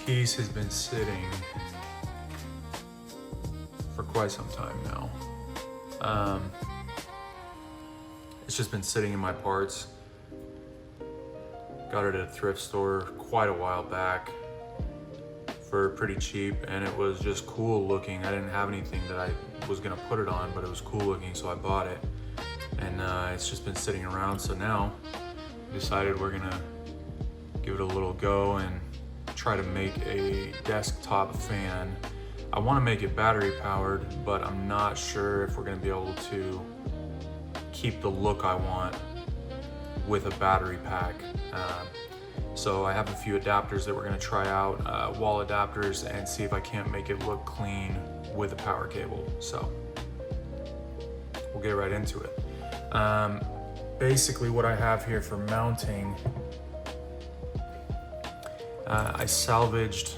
piece has been sitting for quite some time now. It's just been sitting in my parts. Got it at a thrift store quite a while back. for pretty cheap, and it was just cool looking. I didn't have anything that I was gonna put it on, but it was cool looking, so I bought it. And it's just been sitting around, so now we decided we're gonna give it a little go and try to make a desktop fan. I wanna make it battery powered, but I'm not sure if we're gonna be able to keep the look I want with a battery pack. So I have a few adapters that we're gonna try out, wall adapters, and see if I can't make it look clean with a power cable. So we'll get right into it. Basically what I have here for mounting, I salvaged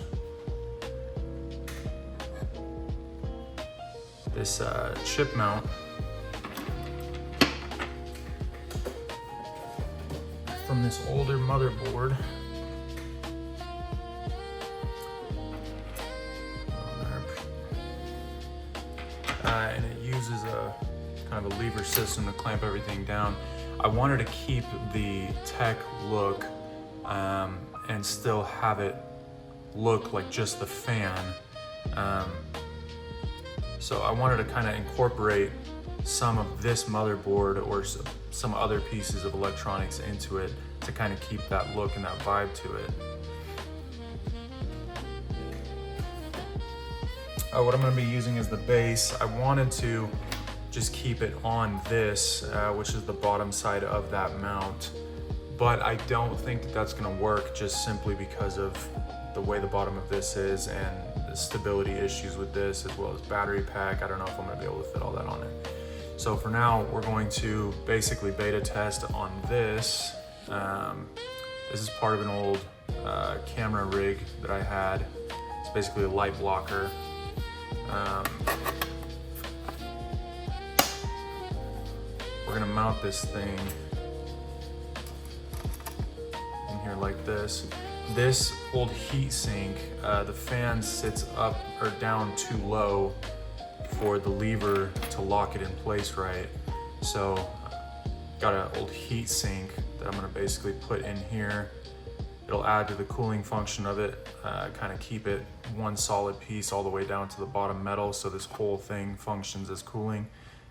this chip mount from this older motherboard. And it uses a kind of a lever system to clamp everything down. I wanted to keep the tech look and still have it look like just the fan. So I wanted to kind of incorporate some of this motherboard or some other pieces of electronics into it to kind of keep that look and that vibe to it. What I'm going to be using as the base, I wanted to just keep it on this, which is the bottom side of that mount, but I don't think that that's going to work, just simply because of the way the bottom of this is and the stability issues with this, as well as battery pack. I don't know if I'm going to be able to fit all that on it. So for now, we're going to basically beta test on this. This is part of an old camera rig that I had. It's basically a light blocker. We're gonna mount this thing in here like this. This old heat sink, the fan sits up or down too low for the lever to lock it in place right. So got an old heat sink that I'm gonna basically put in here. It'll add to the cooling function of it, kind of keep it one solid piece all the way down to the bottom metal, so this whole thing functions as cooling,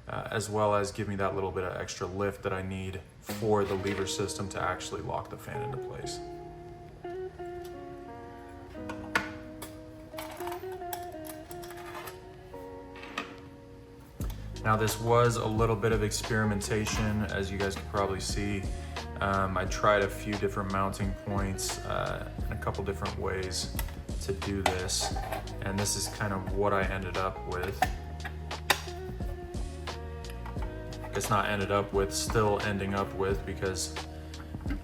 as well as give me that little bit of extra lift that I need for the lever system to actually lock the fan into place. Now this was a little bit of experimentation, as you guys can probably see. I tried a few different mounting points and a couple different ways to do this, and this is kind of what I ended up with. It's not ended up with, still ending up with, because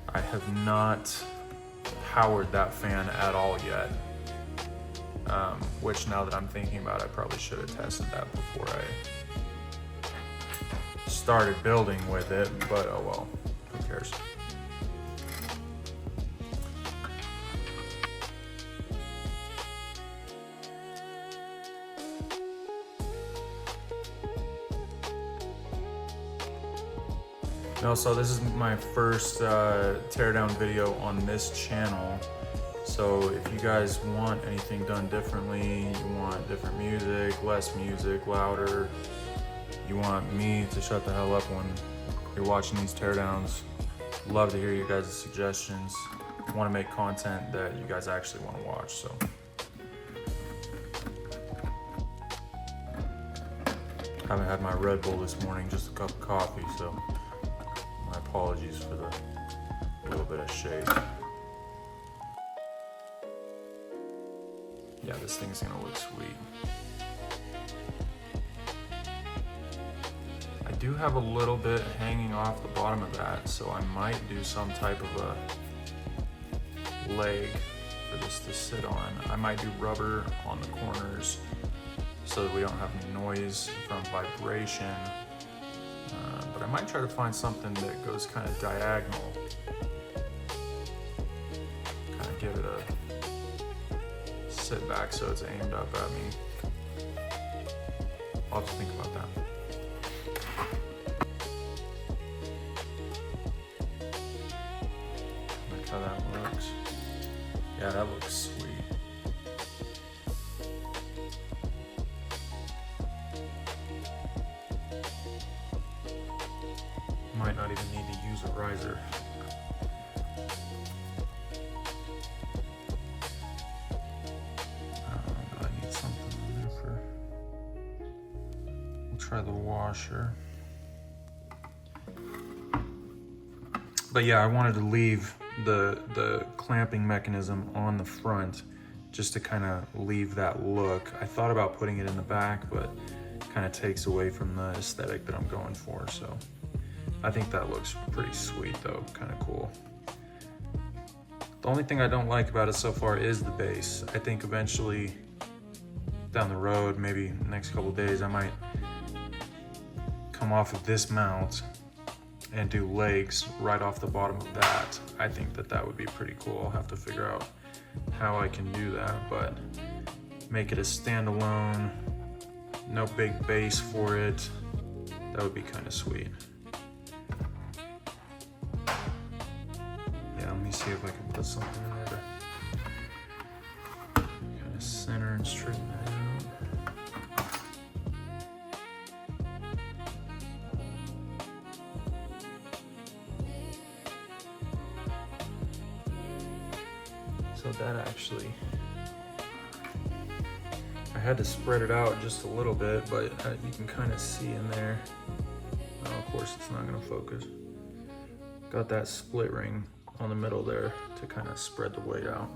I have not powered that fan at all yet. Which, now that I'm thinking about it, I probably should have tested that before I started building with it, but oh well, who cares? No, so this is my first teardown video on this channel. So if you guys want anything done differently, you want different music, less music, louder, you want me to shut the hell up when you're watching these teardowns, love to hear you guys' suggestions. I want to make content that you guys actually want to watch, so. Haven't had my Red Bull this morning, just a cup of coffee, so my apologies for the little bit of shade. Yeah, this thing's gonna look sweet. I do have a little bit hanging off the bottom of that, so I might do some type of a leg for this to sit on. I might do rubber on the corners so that we don't have any noise from vibration. But I might try to find something that goes kind of diagonal. Kind of give it a sit back so it's aimed up at me. I'll have to think about that. Like how that looks. Yeah, that looks sweet. use a riser. I need something on there for. We'll try the washer. But yeah, I wanted to leave the clamping mechanism on the front just to kind of leave that look. I thought about putting it in the back, but kind of takes away from the aesthetic that I'm going for. So I think that looks pretty sweet though, kind of cool. The only thing I don't like about it so far is the base. I think eventually down the road, maybe next couple days, I might come off of this mount and do legs right off the bottom of that. I think that that would be pretty cool. I'll have to figure out how I can do that, but make it a standalone, no big base for it. That would be kind of sweet. Yeah, let me see if I can put something in there to kind of center and straighten that out. So that actually, I had to spread it out just a little bit, but you can kind of see in there. Oh, of course, it's not gonna focus. Got that split ring on the middle there to kind of spread the weight out.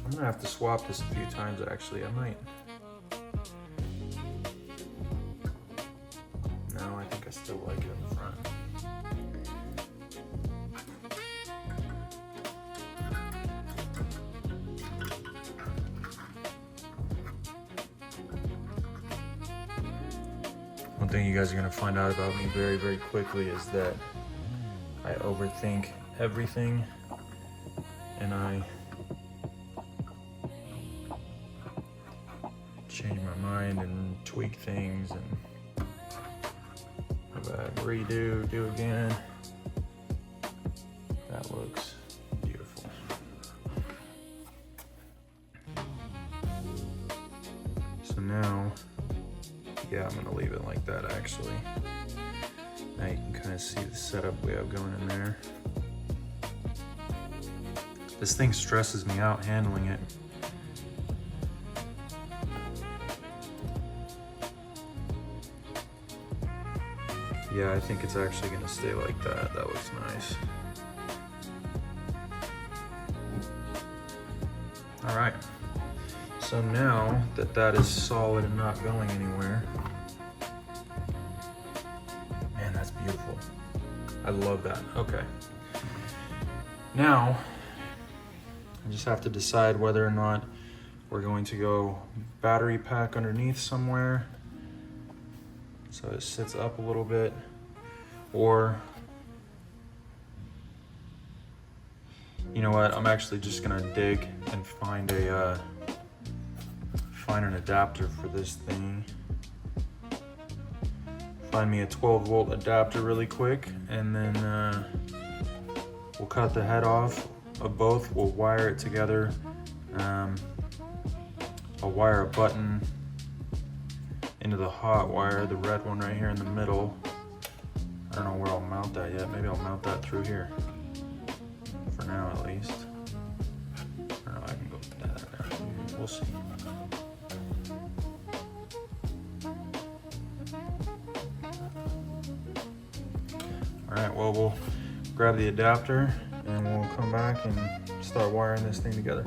I'm gonna have to swap this a few times actually. I might. No, I think I still like it in the front. One thing you guys are gonna find out about me very, very quickly is that I overthink everything, and I change my mind and tweak things and redo, do again. That looks beautiful. So now, yeah, I'm gonna leave it like that actually. Now you can kind of see the setup we have going in there. This thing stresses me out handling it. Yeah, I think it's actually gonna stay like that. That looks nice. All right. So now that that is solid and not going anywhere, man, that's beautiful. I love that. Okay. Now, I just have to decide whether or not we're going to go battery pack underneath somewhere, so it sits up a little bit, or you know what, I'm actually just gonna dig and find an adapter for this thing. Find me a 12-volt adapter really quick, and then we'll cut the head off of both. We'll wire it together. I'll wire a button into the hot wire, the red one right here in the middle. I don't know where I'll mount that yet. Maybe I'll mount that through here. For now, at least. I don't know, I can go with that there. We'll see. All right, well, we'll grab the adapter and we'll come back and start wiring this thing together.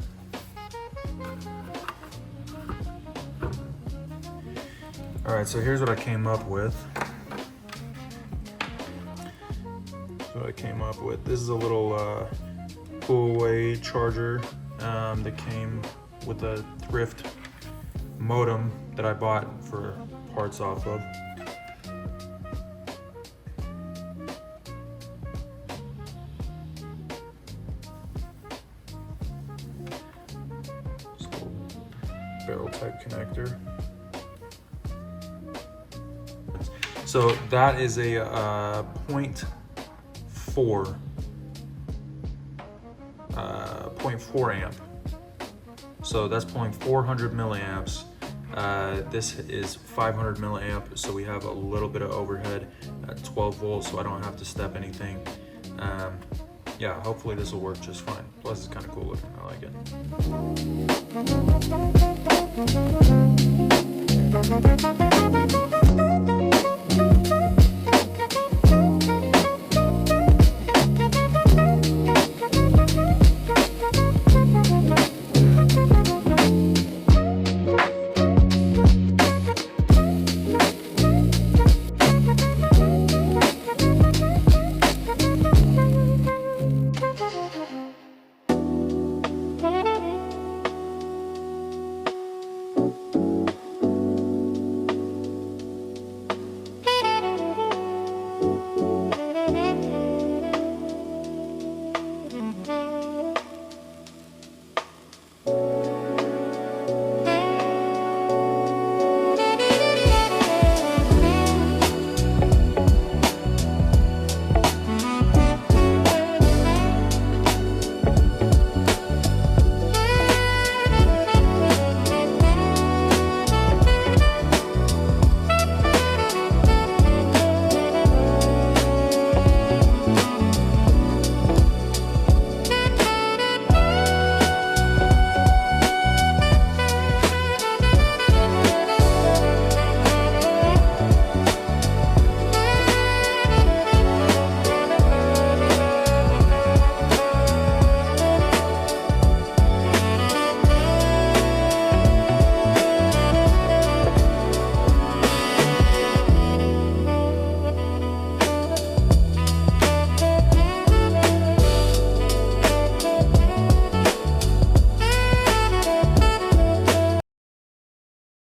All right, so here's what I came up with. This is a little pull-away charger that came with a thrift modem that I bought for parts off of. Just a little barrel type connector. So that is a 0.4 0.4 amp. So that's pulling 400 milliamps. This is 500 milliamp, so we have a little bit of overhead at 12 volts, so I don't have to step anything. Yeah, hopefully this will work just fine. Plus it's kind of cool looking, I like it.